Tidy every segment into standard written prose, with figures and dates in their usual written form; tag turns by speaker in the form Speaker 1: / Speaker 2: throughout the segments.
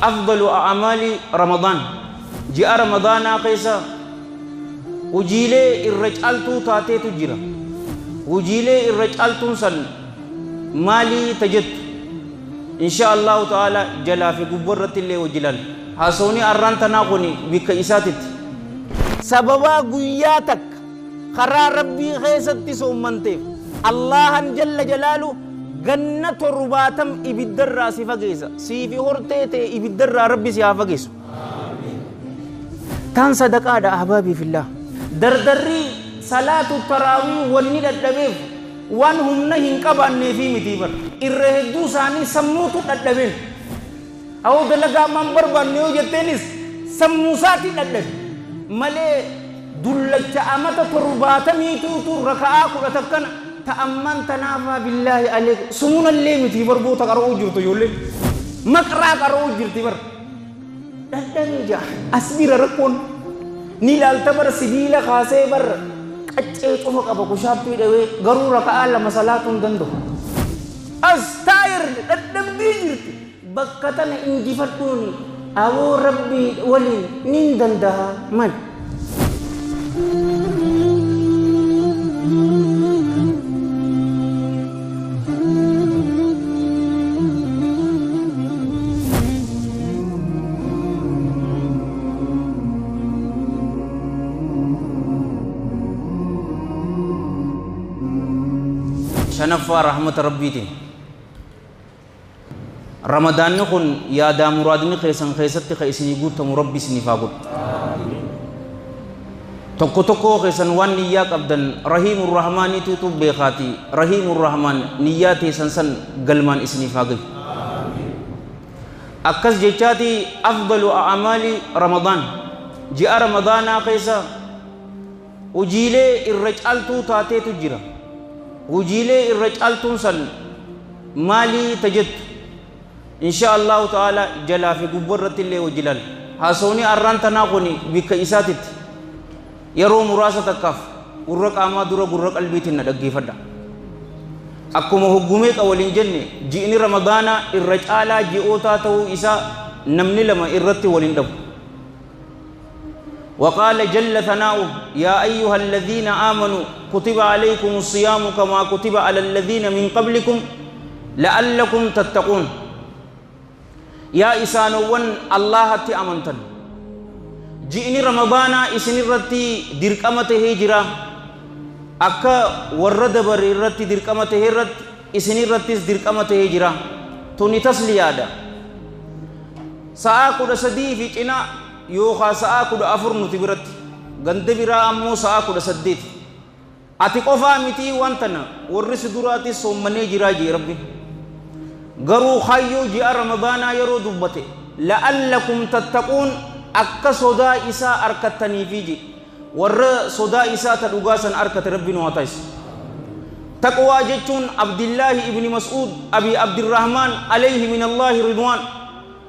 Speaker 1: أفضل أعمال رمضان جاء رمضان قيسا وجيلي الرجال تاتي تجرا وجيلي الرجال سن مالي تجد إن شاء الله تعالى جلا في قبرة الله وجلال حسوني أران تناقني بك إساتت سببا قياتك خرا ربي خيست سومنتي الله جل جلاله جنة رباتم إبدر سيفاجيسا سيفي هرتي إبدر ربي سيفاجيسو تان صدق هذا أحبابي في الله دردري صلاة التراويح والنيل الدبيب وان هم نهين كبان في متيبر الرهدو ساني سموتو الدبيب أو دلقا منبر بانيو جتنس سموساتي الدبيب ملي دلت أمت ترباتم يتوتو ركعاك وتكن تأمن تنافى بالله عليك سمون اللي متيبر بو تقرؤ جرتو يولي مقرأ قرؤ جرتبر دندنجا أسبير ركون نيلال تبر سبيلا خاسي بر كتشي تفق أبا كشابي دوي غرورة كألا مسالات دندو أستاير دندنجي جرتي بكتن إنجفتوني أو ربي ولي نندندها من شنفا رحمة ربيتي رمضان نكون يا دا مرادني خيسان خيست خيسني قلت مربي سنفا قلت تكو تكو خيسان وان نياك أبدن رحيم الرحمن توتو بيخاتي رحيم الرحمن نياتي سنسن قلمان اسنفا قلت أكس جيشاتي أفضل أعمال رمضان جاء رمضان خيسا وجيلي الرجال تاتي تجرا وجيلي الرجال تنسل مالي تجد إن شاء الله تعالى جلا في قبرة الله وجلال حسوني أران تناقني بك إساتت يرو مراسة كاف ورق آما درق ورق البيتنا دقي فدا أكو مهجوميك أولين جنة جئني رمضان الرجال جئوتا تو إسا نمني لما إرتي ولين دب وقال جل ثناؤه يا أيها الذين آمنوا كتب عليكم الصيام كما كتب على الذين من قبلكم لعلكم تتقون يا إسانوان الله تي أمنتن جئني رمضان إسني رتي دركمته هجرة أكا ورد بر رتي دركمته هرت إسني رتي دركمته هجرة توني تسليادا ساعة كده سدي في كنا يوخا ساعة كده أفر نتبرت غند برا أمو ساعة كده سديت أتقفا متي وانتنا ورس دراتي سومني جراجي ربي غرو خيو جاء رمضان يرو دبته لعلكم تتقون أكا صدا إسا أركتني فيجي ور صدا إسا تدوغاسا أركت ربي نواتيس تقوى جتون عبد الله ابن مسعود أبي عبد الرحمن عليه من الله رضوان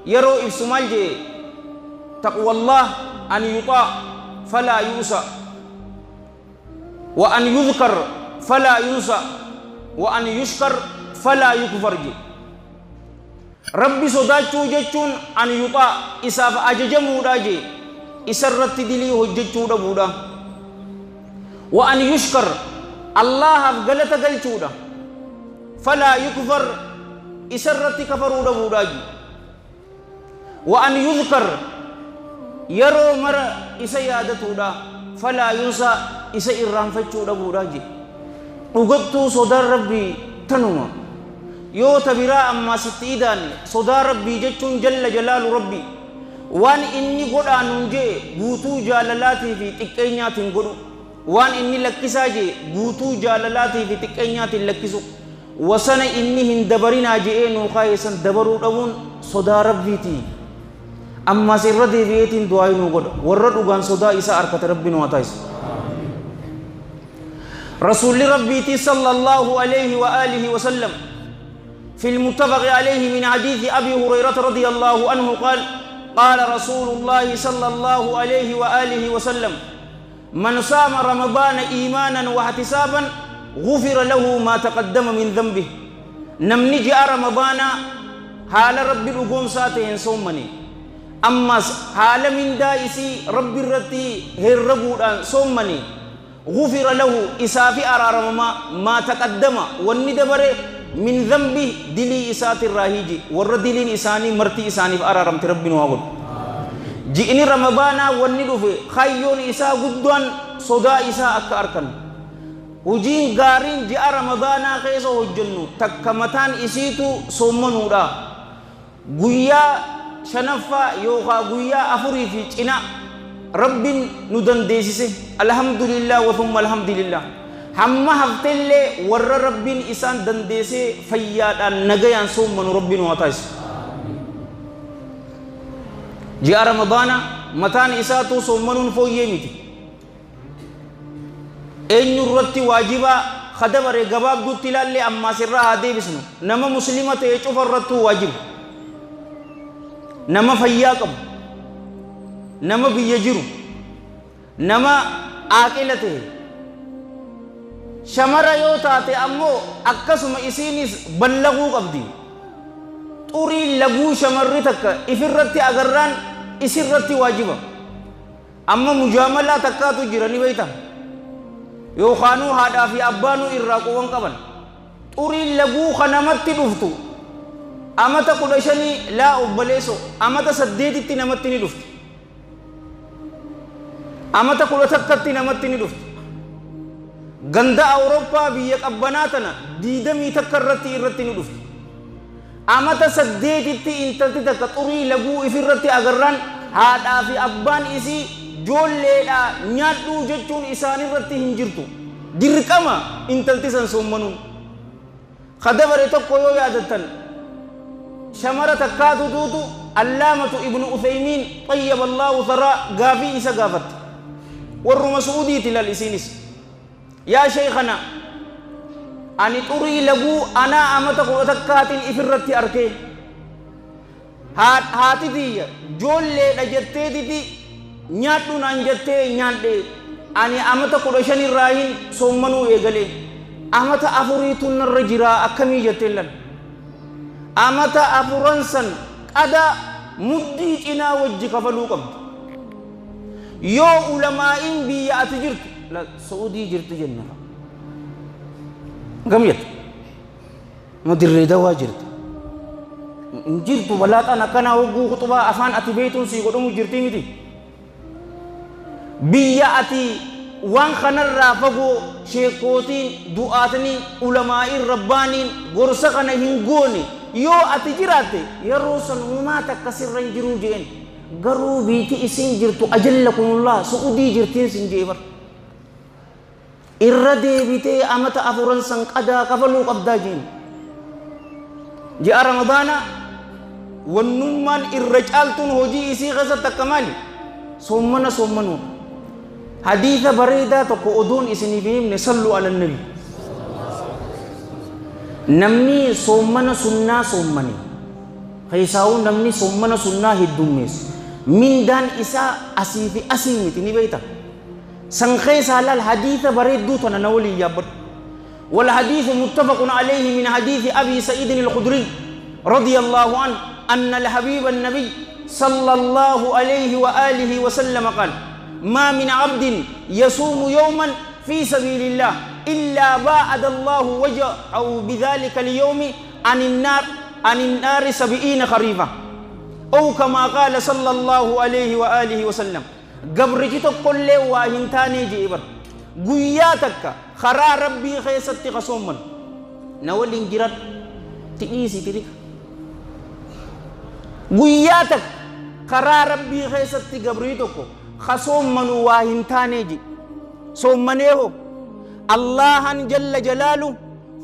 Speaker 1: يرو إبسمال جي تقوى الله أن يطاع فلا يوسى وأن يذكر فلا ينسى وأن يشكر فلا يكفر جي ربي صداتشو جتشون أن يطاع إساف أججمو داجي إسرت دلي هجتشو دا بودا وأن يشكر الله أفغلت قلتشو دا فلا يكفر إسرت كفرو دا بودا وأن يذكر يرو مر إسيادتو دا فلا ينسى إسا إرام فتشو دا بودا جي وقبتو صدر ربي تنوما يو تبرا أما ستيدان صدار ربي جتشون جل جلال ربي وان إني قد أنونجي بوتو جالالاتي في تكينيات قدو وان إني لكسا جي بوتو جالالاتي في تكينيات لكسو وسن إني هندبرين جئين وخايسا دبرو دون صدار ربي تي أما سردي بيتين دعاينو قد ورد وغان صدا إسا أركت ربي نواتايس رسول ربي تي صلى الله عليه وآله وسلم في المتفق عليه من حديث أبي هريرة رضي الله عنه قال قال رسول الله صلى الله عليه وآله وسلم من صام رمضان إيمانا واحتسابا غفر له ما تقدم من ذنبه نمني جاء رمضان حال ربي الأقوم ساتين صومني ammas haala mindaa isii rabbi irratti herreguudhaan soommanii غفر له إسافي أرارمما ما تقدم والندبر من ذنبه دلي إسات الراهيجي والردلين إساني مرتي إساني فأرارم تربي نواغل جئني رمضانا والندف خيون إسا قدوان صدا إسا أكا أركن وجين غارين جاء رمضانا خيسا وجنو تكمتان إسيتو صومنو دا قويا شنفا يوخا قويا أفري في جنا رب ندن ديسي الحمد لله وثم الحمد لله هم هفتل ور رب إسان دن ديسي فياد النجيان صوم من رب واتاس جاء رمضان متان إساتو صوم من فوق يميتي أين يرتي واجبا خدم رجباب دو تلال أما سرها هذه بسنو نما مسلمة يشوف الرتو واجب نما فياكم nama biyya jiru nama aaqila ta'e shamara yoo taate ammoo akkasuma isiinis ballaguu qabdi xurii laguu shamarri takka ifirratti agarraan isirratti waajiba amma mujaamalaa takkaatu jira ni beeyta yookaanuu haadhaa fi abbaanuu irraa quban qaban xurii laguu kanamatti dhuftu amata 15 laa obbaleeso amata 8tti namatti ni dhufti amata 10tti namatti ni dhufti ganda awurooppaa biyya qabbanaatana diidamii takka irratti ni dhufti amata 8tti intalti takka xurii laguu ifirratti agarraan haadhaa fi abbaan isii joolleedha nyaadhuu jechuun isaanirratti hin jirtu dirqama intalti san soommanuun kadabare tokko yoo yaadattan shamara takkaatu duutu allaamatu ibnu uthaymiin tayyaba allaahu tharaa gaafii isa gaafatte warruma suudiiti lal isiinis yaa shaykhana ani xurii laguu anaa amata 10tiin ifirratti arkee haati tiyya joolleedha jetteetiti nyaadhu naan jettee nyaadhe ani amata 15 irraahin soommanuu eegalee amata 4tu narra jiraa akkamii jetteen lan amata 4 san qada muddii cinaa wajji kafaluu qabdu yoo ulamaa'in biyya ati jirtu la saudii jirtu jenna gamyat madirree dawaa jirtu jirtu balaaxaan akkanaa hogguu kutubaa afaan ati beeytuun sii godhamu jirtii miti biyya ati waan kanarraa fagoo sheekootiin du'aatanii ulamaa'in rabbaaniin gorsa kana hin goone yoo ati jiraatte yeroo san uumaa takka sirra hin jiruu jeen garuu biiti isin jirtu ajallakumullah suudii jirtiin sin jeebar irra deebitee amata 4 san qadaa kafaluu qabdaa jeen ji'a ramadaana wannummaan irra caaltuun hojii isii keessatti akka maali soommanuu hadiisa bareedaa tokko oduun isiniif himne sallu ala nabi namni soommana sunnaa soommane keessaa'uu namni soommana sunnaa heddummeessu mindaan isaa asii fi asii miti ni beeyta san keessaa laal hadiisa bareedduu tana na waliin yaabbadhu والحديث متفق عليه من حديث أبي سعيد الخدري رضي الله عنه أن الحبيب النبي صلى الله عليه وآله وسلم قال ما من عبد يصوم يوما في سبيل الله إلا باعد الله وجهه بذلك اليوم عن النار 70 خريفا أو كما قال صلى الله عليه وآله وسلم قبرك تقول له واهنتاني جيبر قياتك خرا ربي خيستي خصوما نول انجرات تئيسي تريك قياتك خرا ربي خيستي قبريتك خصوما واهنتاني جي صومنيه الله جل جلاله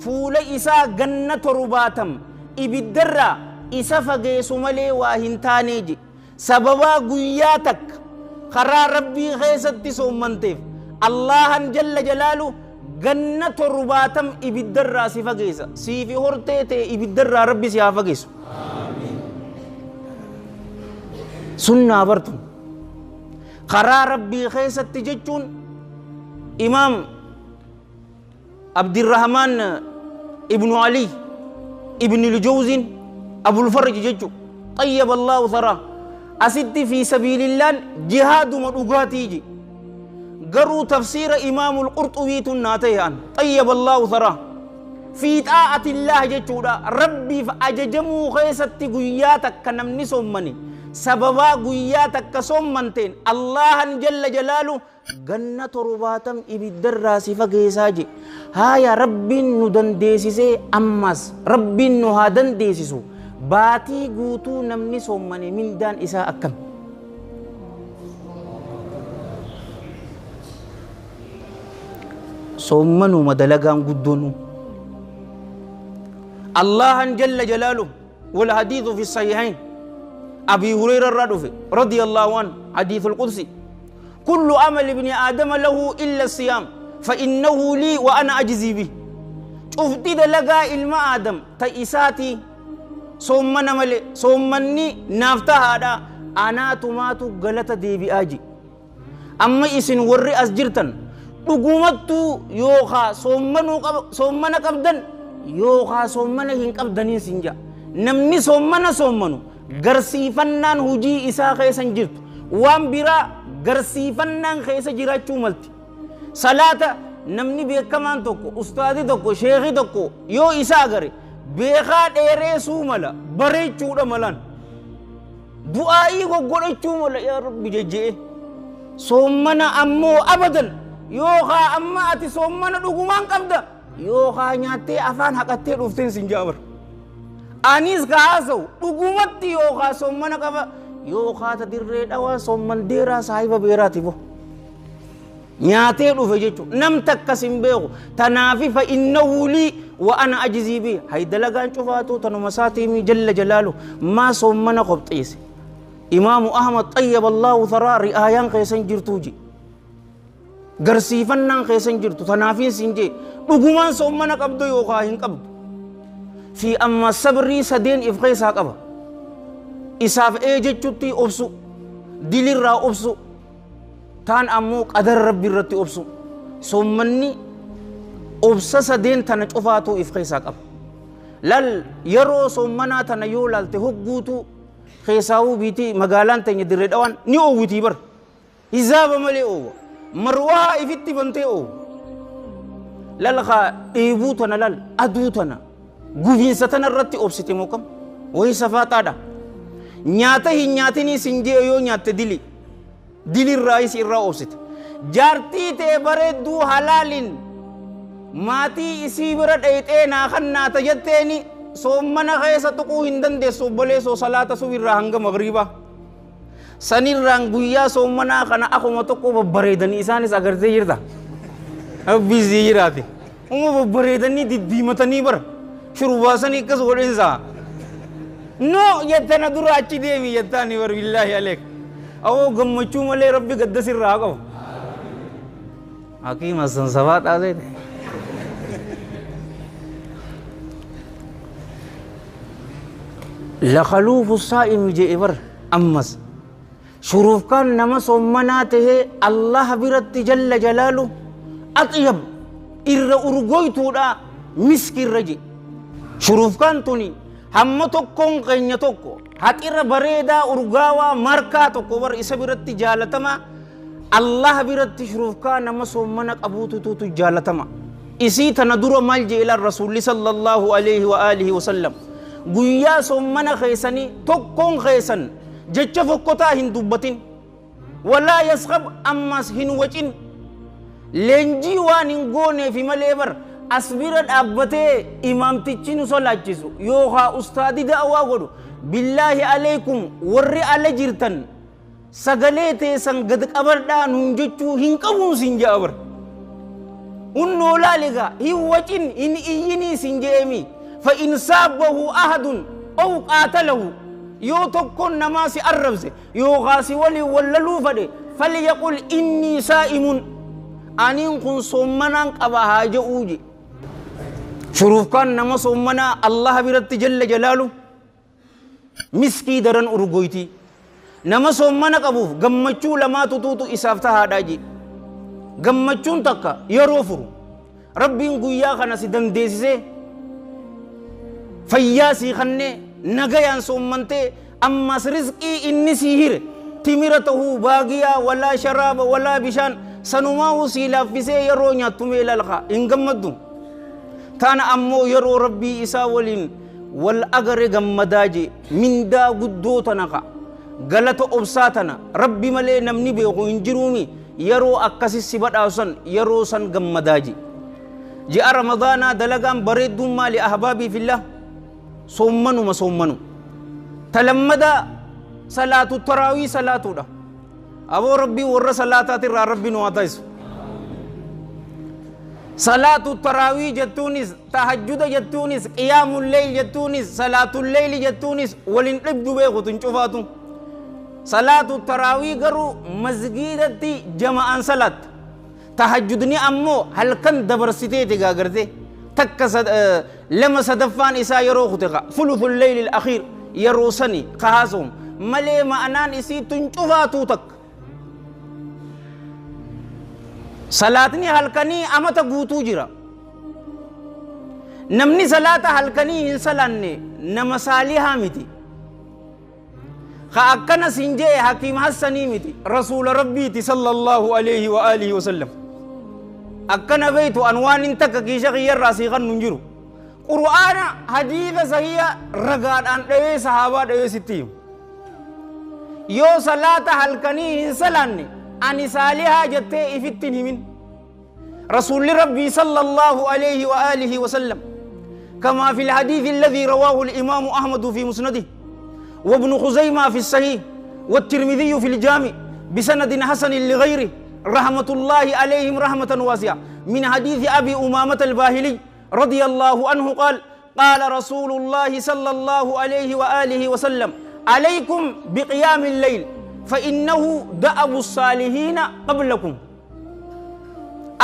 Speaker 1: فول إسا جنة رباتم إبدرا إسا فقيس ملي واهنتاني جي سببا قياتك خرا ربي خيستي صومنتيف الله جل جلاله جنة رباتم إبدرا سفقيس سيفي هرتيتي إبدرا ربي سيافقيس سنة برتم خرا ربي خيست جتون إمام عبد الرحمن ابن علي ابن الجوزين أبو الفرج جتو طيب الله ثراه أسد في سبيل الله جهاد مدوغاتي قروا تفسير إمام القرطبي تناتيان طيب الله ثراه في طاعة الله جتودا ربي فأججمو خيستي قياتك كنمني سمني سببا قياتك كسمنتين الله جل جلاله جنة رباتم إبدر راسي فقيساجي هايا ربي ندن ديسيسي أمس ربي نهادن ديسيسو باتي قوتو نمني سمني من دان إساء أكم سمنو مدلقان قدونو الله جل جلاله والحديث في الصحيحين أبي هريرة رضي الله عنه حديث القدسي كل عمل ابن آدم له إلا الصيام فإنه لي وأنا أجزي به شفتي دلقا إلما آدم تأساتي صومنا ملي صومني نافتها هذا أنا تماتو غلطة دي بآجي أما إسن ورّي أسجرتن dhugumatu yookaa soommana qabdan yookaa soommana hin qabdaniin sinja namni soommana soommanu garsiifannaan hujii isaa keessan jirtu waan biraa garsiifannaan keessa jiraachuu malti salaata namni beekamaan tokko ustaadii tokko sheekhi tokko yoo isaa agare beekaa dheereessuu mala bareechuudha malaan du'aa'ii goggodhachuu mala yaa rabbi jejjee soommana ammoo abadan yookaa amma ati soommana dhugumaan qabda yookaa nyaattee afaan haqattee dhufteen sin jaabar anis ka haasa'u dhugumatti yookaa soommana qaba yookaa ta dirree dhawaa soomman deeraa saahiba beeraati bo nyaatee dhufe jechuun nam takkas hin beeku tanaafi fa innahu lii wa ana ajzii bi haydalagaan cufaatu tanuma saatiimi jalla jalaalu maa soommana qopheesse imaamu ahmad xayyaba allahu tharaa ri'aayaan keessan jirtuuji garsiifannaan keessan jirtu tanaafiin sin jee dhugumaan soommana qabdu yookaa hin qabdu fi amma sabrii sadeen if keessaa qaba isaaf jechutti obsu dilirraa obsu taan ammoo qadara rabbi irratti obsu soommanni obsa sadeen tana cufaatu if keessaa qaba lal yeroo soommanaa tana yoo laalte hogguutu keessaawuu biitii magaalaan teenya dirree dhawaan ni oowwitii bar hizaaba malee oowwa marwaa ifitti bantee oo lalqa dheebuu tana lal aduu tana gubiinsa tana irratti obsite mokam way safaataadha nyaata hin nyaatinii sin jee yoo nyaatte dilirraa isi irraa obsite jaartii tee bareedduu halaalin maatii isii bira dheexee naa kan naata jetteeni soommana keessa tuquu hin dandeessu obboleessoo salaata subirraa hanga magriibaa sanirraan guyyaa soommanaa kana akkuma tokko babbareedanii isaanis agartee jirta abbisii jiraate uma babbareedanii diddiimatanii bara shurbaasanii akkas godhinsaa no jettana dura achi deemi jettaani bar billaahi aleek awoo gammachuu malee rabbi gaddasirraa qabu hakiima sansabaa xaaseete لخلوف الصائم جئبر أمس شروف كان نما صومناته الله برت جل جلاله أطيب إر أرغويتو دا مسك الرجي شروف كان توني هم تكون قيني تكو هاتير بريدا أرغاوا مركا تكو بر إسا برت جالتما الله برت شروف كان نما صومنك أبو تتو جالتما إسي تندر ملجئ إلى الرسول صلى الله عليه وآله وسلم قويا صومنا خيساني تكون خيسان jecha fokkotaa hin dubbatin walaa yaskhab ammas hin wacin leenjii waan hin gooneef malee bar asbira dhaabbatee imaamtichi nu solaachisu yookaa ustaadii da'awaa godhu billaahi alaykum warri ala jirtan sagalee teessan gad qabadhaa nun jechuu hin qabuun sin ja'a bar unnoo laaliga hin wacin hin iyyinii sin je'emi fa in saabbahu ahadun aw qaatalahu yoo tokkon namaa si arrabse yookaa si walii wallaluu fadhe falyaqul innii saa'imun aniin kun soommanaan qaba haa je'uu je shuruuf kaan nama soommanaa allah biratti jalla jalaalu miskii daran urgoyti nama soommana qabuuf gammachuu lamaatu tuutu isaaf tahaadhaa je gammachuun takka yeroo furu rabbiin guyyaa kana si dandeessisee fayyaa sii kannee nagayaan soommantee ammas rizqii inni sii hire timira tahuu baagiyaa walaa sharaaba walaa bishaan sanumaa sii laaffisee yeroo nyaattumee lalqa hin gammaddu tana ammoo yeroo rabbii isaa waliin wal agare gammadaa je mindaa guddoo tana ka galata obsaa tana rabbi malee namni beeku hin jiruumi yeroo akkasi si badhaasan yeroo san gammadaa je ji'a ramadaanaa dalagaan bareeddummaa li ahbaabii fillah soommanuma talammada salaatu taraawii salaatuudha aboo rabbii warra salaataatirraa rabbi nu haa taasisu salaatu taraawii jettuunis tahajjuda jettuunis qiyaamul leyl jettuunis salaatul leyli jettuunis walin dhibdu beekutu hin cufaatu salaatu taraawii garuu masgiidatti jama'aan salaatta tahajjudni ammoo halkan dabarsiteeti gaagarte takka lama sadaffaan isaa yeroo kuteqa thuluthul leyli al-akhiir yeroo sani kahaasum malee ma'anaan isii tun cufaatuu takka salaatni halkanii amata guutuu jira namni salaata halkanii hin salaanne nama saalihaa miti ka akkana sinjee hakiim hassanii miti rasuula rabbiiti sallallahu alayhi wa alihi wa sallam akkana beeytu an waan hin takka kiisha kiyyarraa sii kannu hin jiru qur'aana hadiisa sahiya ragaadhaan dhawee sahaabaa dhawee sitti himu yoo salaata halkanii hin salaanne ani saalihaa jettee ifittin himin rasuul rabbi sallallahu alayhi wa alihi wa sallam kama fi alhadith alladhi rawahu al-imam ahmad fi musnadih wa ibn khuzaimah fi as-sahih wa at-tirmidhi fi al-jami' بسند حسن لغيره رحمة الله عليهم رحمة واسعة من حديث أبي أمامة الباهلي رضي الله عنه قال قال رسول الله صلى الله عليه وآله وسلم عليكم بقيام الليل فإنه دأب الصالحين قبلكم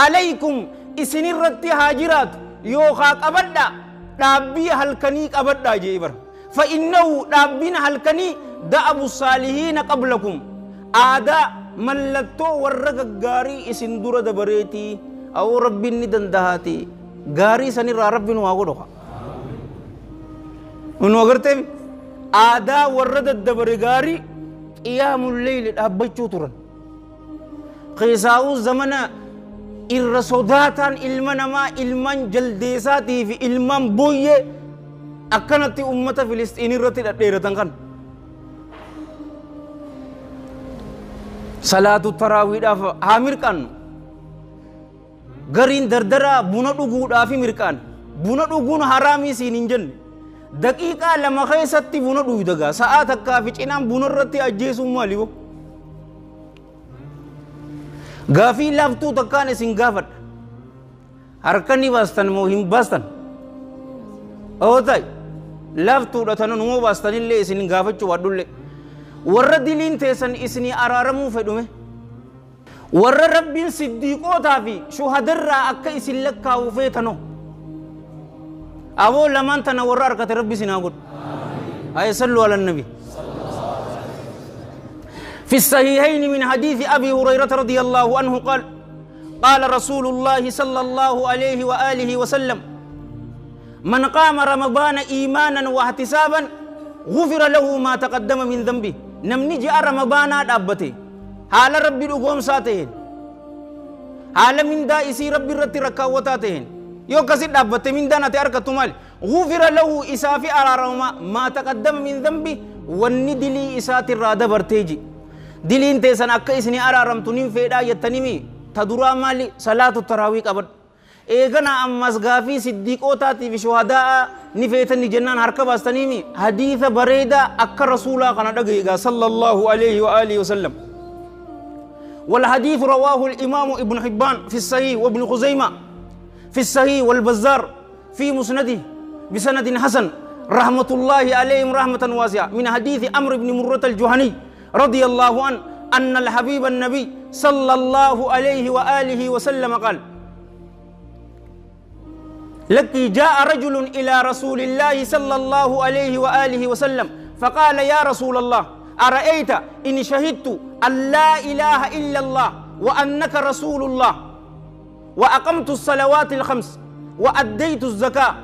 Speaker 1: عليكم إسنرت هاجرات يوخاك أبدا ربي هلكنيك أبدا جيبر فإنه ربنا هلكني دأب الصالحين قبلكم آدا ملتو ورق غاري إسن دور دبريتي أو ربي ندندهاتي غاري سنر ربي نواغدوها ونواغرتي آدا ورد الدبر غاري قيام الليل أبجو ترن قيساو زمن الرسوداتان إلمنما إلمان جلديساتي في إلمان بوية أكنت أمة فلسطين رتي الأديرتان كان صلاة التراويح هامر كان غرين دردرا بنا دغو دافي مركان بنا دغون حرامي سينجن دقيقة لما خيستي بنا دغو دغا ساعات كافي چنام بنا رتي اجيسو ماليو غافي لافتو تكان سنغافت harkani bastan muhim bastan awtai laftu datana numo bastan ille isin gafachu wadulle warra dilin tesan isni araramu fedume warra rabbin siddiqota fi shuhadarra akka isin lakkawu fetano abo laman tana warra arkata rabbi sinagud ay sallu ala nabi في الصحيحين من حديث أبي هريرة رضي الله عنه قال قال رسول الله صلى الله عليه وآله وسلم من قام رمضان إيمانا واحتسابا غفر له ما تقدم من ذنبه نمني جاء رمضان أبته حال ربي لقوم ساتين حال من دا إسي ربي رتي ركاوتاتين يو كسي أبته من دا نتي مال غفر له إسافي على ما تقدم من ذنبه والندلي إسات الرادة برتيجي دلين تيسان أكا إسني أرارم تنين فيدا يتنمي تدرى مالي صلاة التراويح أبد إيغنا أمس غافي صديقوتاتي في شهداء نفيتني جنان حركة باستنيمي حديث بريدة أكا رسولا قنا دقيقا صلى الله عليه وآله وسلم والحديث رواه الإمام ابن حبان في الصحيح وابن خزيمة في الصحيح والبزار في مسنده بسند حسن رحمة الله عليهم رحمة واسعة من حديث أمر بن مرة الجهني رضي الله عنه أن الحبيب النبي صلى الله عليه وآله وسلم قال لك جاء رجل إلى رسول الله صلى الله عليه وآله وسلم فقال يا رسول الله أرأيت إن شهدت أن لا إله إلا الله وأنك رسول الله وأقمت الصلوات الخمس وأديت الزكاة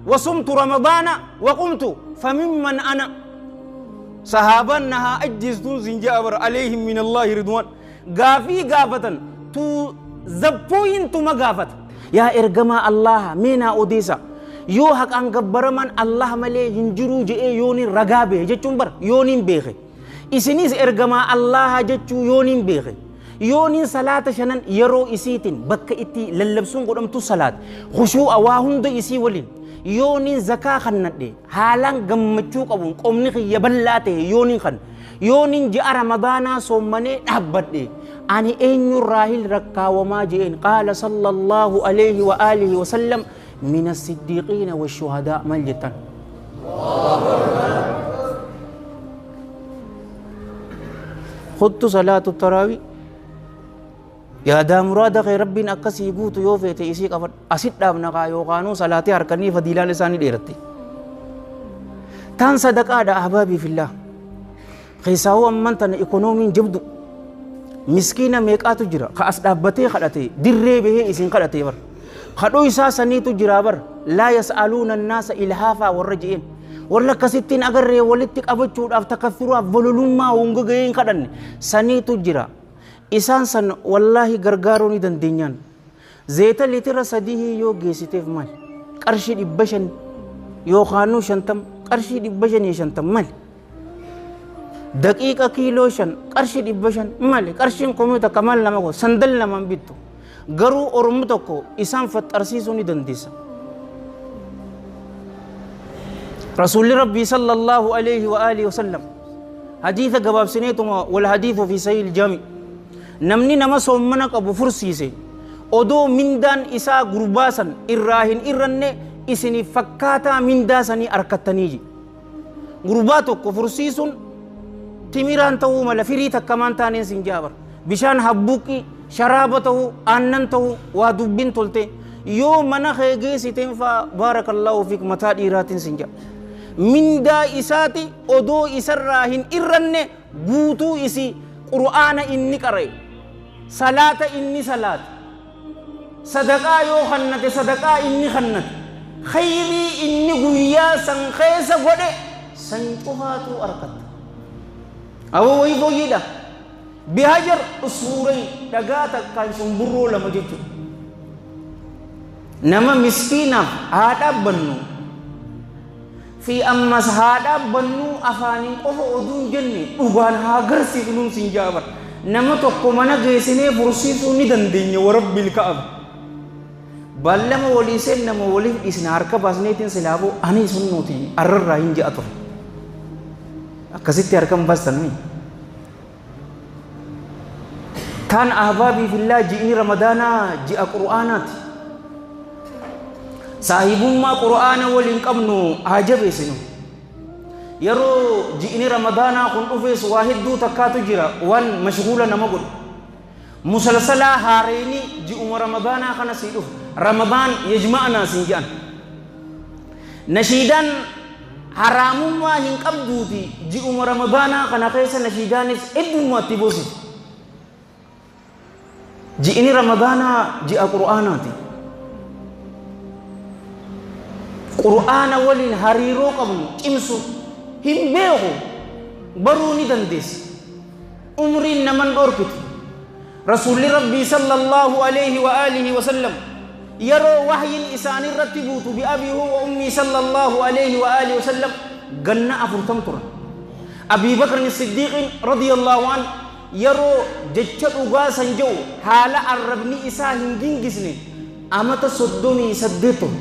Speaker 1: وصمت رمضان وقمت فممن أنا sahaban naha ajjistun sinjabar alaihim min Allah ridwan gafi gafatan tu zappuin tu magafat ya ergama Allah mena odisa yo haqan gabbaraman Allah male hinjiru je yoni ragabe jechun bar yonin bexe isinis ergama Allah jechu yonin bexe yonin salata shanan yaro isitin bakka itti lallabsun godamtu salat khushu'a wa hunda isi walin yonin zaka khannade halan gammachuu qabun qomni khiyaballate yonin khan yonin ja'a ramadana sommane dhabbadde ani enyu rahil rakkawama jeen qala sallallahu alayhi wa alihi wa sallam min as-siddiqin wash-shuhada maljatan khudtu salatu tarawih ya da murada khay rabbin akasi guutu yo fete isi qafad asit dabna ka yo qanu salati harkani fadila lisani deratti tan sadaqa da ahbabi fillah khisawu amman tan economy jabdu miskina meqatu jira ka as dabbate khadate dirre behe isin khadate bar khado isa sanitu jira bar la yasaluna an-nasa ilhafa warajin wala kasittin agarre walitti qabachu daf takathuru volulumma wongogein khadanne sanitu jira isan san wallahi gargaro ni dandinyan zeta litira sadihi yo gesiteef mal qarshi dibbashan yo khanu shantam qarshi dibbashan ye shantam mal daqiqa kilo shan qarshi dibbashan mal qarshin komuta kamal namago sandal naman bittu garu ormu tokko isan fattarsiisu ni dandisa rasul rabbi sallallahu alayhi wa alihi wa sallam haditha gabab sinetuma wal hadithu fi sahih al-jami' namni nama sommana qabu fursiise odo mindan isa gurbasan irrahin irranne isini fakkata mindasani arkattaniji gurba tokko fursiisun timiran tawu mala firi takkaman tanen sinjabar bishan habbuki sharaba tawu annan tawu wa dubbin tolte yo mana khege siten fa barakallahu fik mata diratin sinja minda isati odo isarrahin irranne guutu isi qur'ana inni qare salata inni salat sadaqa yo khannate sadaqa inni khannate khayri inni guyya san khaysa gode san tuhatu arkat awo way boyida bihajar usurai daga takkan sumburo lama jitu nama miskina hada bannu fi ammas hada bannu afani oho odun jenne uban hagar signun sinjabar nama tokko mana geesine fursiisu ni dandeenye warabbil ka'ab ballama walisen nama walif isna harka basneetin silabo ani sunnuti arra hinja atur akasitti harkam bastanni tan ahbabi fillah ji'ni ramadana ji'a qur'anat sahibumma qur'ana walin qabnu ajabesinu yaro ji'ni ramadana kun ufes wahiddu takatu jira wan mashghula namagul musalsala harini ji'u ramadana kana sidu ramadan yajma'na sinjan nashidan haramun wa hin qabduti ji'u ramadana kana kaisa nashidanis idun matibosi ji'ni ramadana ji'a qur'anati qur'ana walin hariro qabnu qimsu himbeho baruni dandis umrin naman dorkit rasul rabbi sallallahu alaihi wa alihi wa sallam yaro wahyin isani rattibutu bi abihi wa ummi sallallahu alaihi wa alihi wa sallam ganna afurtam turan abi bakr as-siddiq radiyallahu an yaro jecha duga sanjo hala arabni isa hingingisne amata soddomi saddeto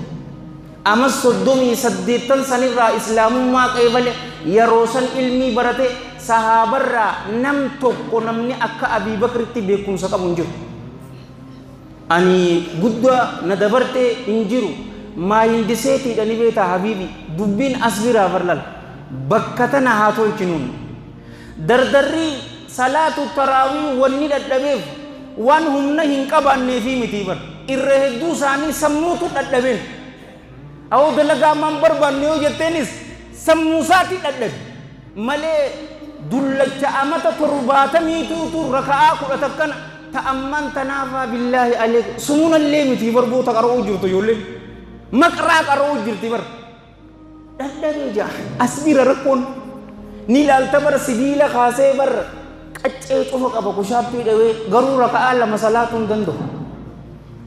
Speaker 1: amas soddomi saddetan sanirra islamumma qaybale yarosan ilmi barate sahabarra nam tokko namni akka abi bakritti beekumsa qabun jiru ani gudda na dabarte injiru ma yindiseti dani beta habibi dubbin asbira barlal bakkatana hato kinun dardarri salatu tarawih wanni daddabeef wan humna hin qabanne fi mitibar irre heddu sani sammutu daddabe aw dalaga man barbanne yo jettenis sammusati daddabe male dullacha amata turbata tu raka'a kudatakana ta'amman tanafa billahi alayk sunan le mitibar bo taqaro ujurto yolle makra qaro ujurti bar daddabe ja asbira rakon نيلال تبر سبيلا خاسي بر قچي طفق ابا كشابي دوي غرو ركعه لما صلاه دندو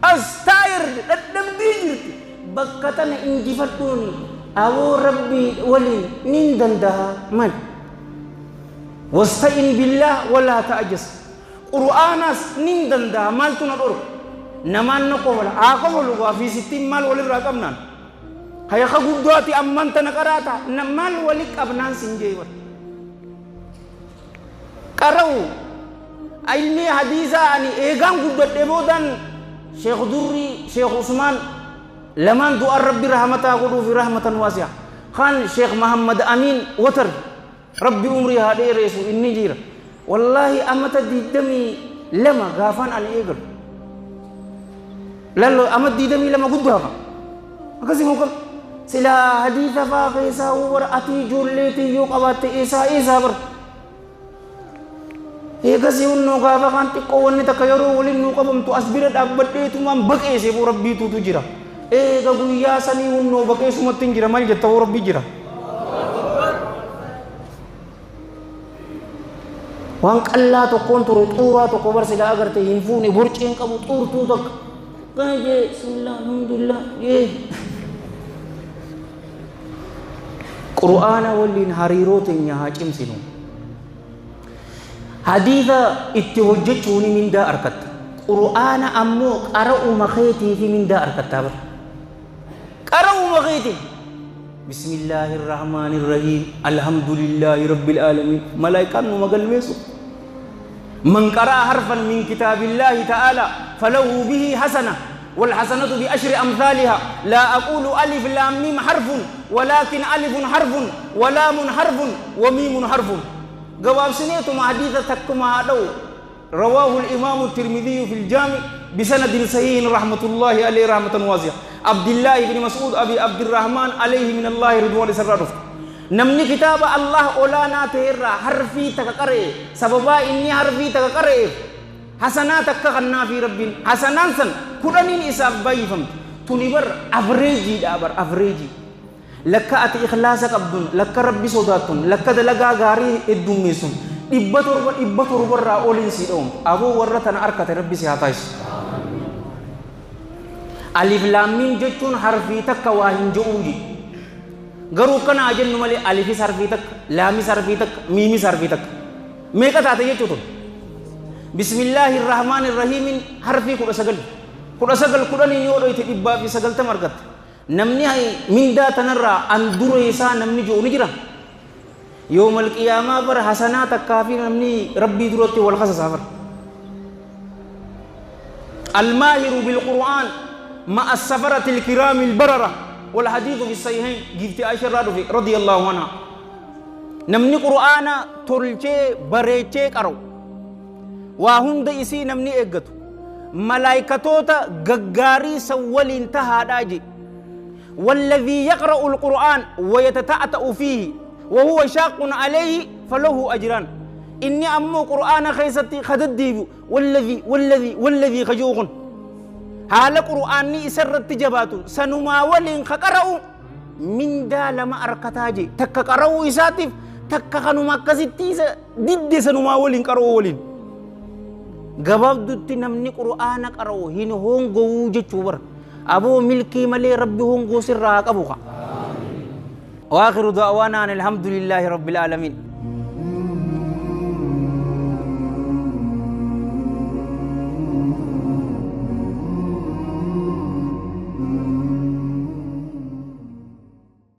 Speaker 1: استاير ددم ديجرت بكتن انجفتوني او ربي ولي نين دندها من واستعين بالله ولا تعجز قرآناس نين دندها مال تنادور نمان نقول اقول في 60 مال ولي رقمنا هيا خغو دواتي امن تنقراتا نمال ولي ابنان سنجيور قرأوا علمي حديثا أني إيغان قدوة دبودان شيخ دري شيخ عثمان لمن دعا ربي رحمته قدو في رحمة واسعة خان شيخ محمد أمين وتر ربي عمري هذه رئيسو إني جيرا والله أمت ديدمي لما غافان أن إيغر لالو أمت ديدمي لما قدوها أكسي مكم سلا حديث فاقيسا ور أتي جوليتي يوق أبات إيسا بر eegasi hunno gaafa kan xiqqoo wanni takka yeroo waliin nu qabamtu as bira dhaabbadheetumaan baqeese boo rabbiitutu jira eega guyyaa sanii hunno baqeesumatti hin jira maal jetta boo rabbii jira waan qallaa tokkoon turu xuuraa tokko barsila agarte hin fuune burceen qabu xuurtuu tokko kana jee bismillah alhamdulillah qur'aana waliin hariiroo teenya haa cimsinu حديثا اتوجهتوني من دا أركت قرآن أمو قرأوا مخيتي في من دا أركت تابر قرأوا مخيتي بسم الله الرحمن الرحيم الحمد لله رب العالمين ملائكة مغل ميسو من قرأ حرفا من كتاب الله تعالى فله به حسنة والحسنة بأشر أمثالها لا أقول ألف لام ميم حرف ولكن ألف حرف ولام حرف وميم حرف جواب سنيتم حديث تكما دو رواه الإمام الترمذي في الجامع بسند صحيح رحمة الله عليه رحمة واسعة عبد الله بن مسعود أبي عبد الرحمن عليه من الله رضوان سرادف نمني كتاب الله أولانا تهرى حرفي تكقرئ سببا إني حرفي تكقرئ حسنات تكقنا في رب حسنان سن كرنين إساب بايفم تنبر أفريجي دابر أفريجي لك أتي إخلاصك أبدون لك ربي صداتون لك دلقا غاري الدميسون إبتر برا أولين سيدهم أبو ورطان أركة ربي سيهاتايس ألف لامين جتون حرفي تك واهن جؤوجي غرو كنا أجل نمالي ألفي سرفي تك لامي سرفي تك ميمي سرفي تك ميكا تاتي جتون بسم الله الرحمن الرحيم حرفي كل سجل كل نيولو يتبع في سجل تمرقت نمني هاي من دا تنرى أن دريسا نمني جو نجرا يوم القيامة بر حسنات كافي نمني ربي دروتي والخصص بر الماهر بالقرآن مع السفرة الكرام البررة والحديث في الصحيحين جبت عائشة رضي الله عنها نمني قرآن ترلچه بريچه كرو وهند إسي نمني إجتو ملائكتوتا غغاري سوال انتهى داجي والذي يقرأ القرآن ويتتأتأ فيه وهو شاق عليه فله أجران إني أمو قرآن خيستي خددي والذي خجوغ هذا قرآن سرت جباتو سنما ولين خقرأ من دا لما أركتاجي تكقرأ إساتف تكقنما كزتي ضد سنما ولين قرأ ولين قباب دوتي نمني قرآن قرأ هين هونغو جتشوبر أبو ملكي ملي ربي هونغو سراك أبوها وآخر دعوانا الحمد لله رب العالمين.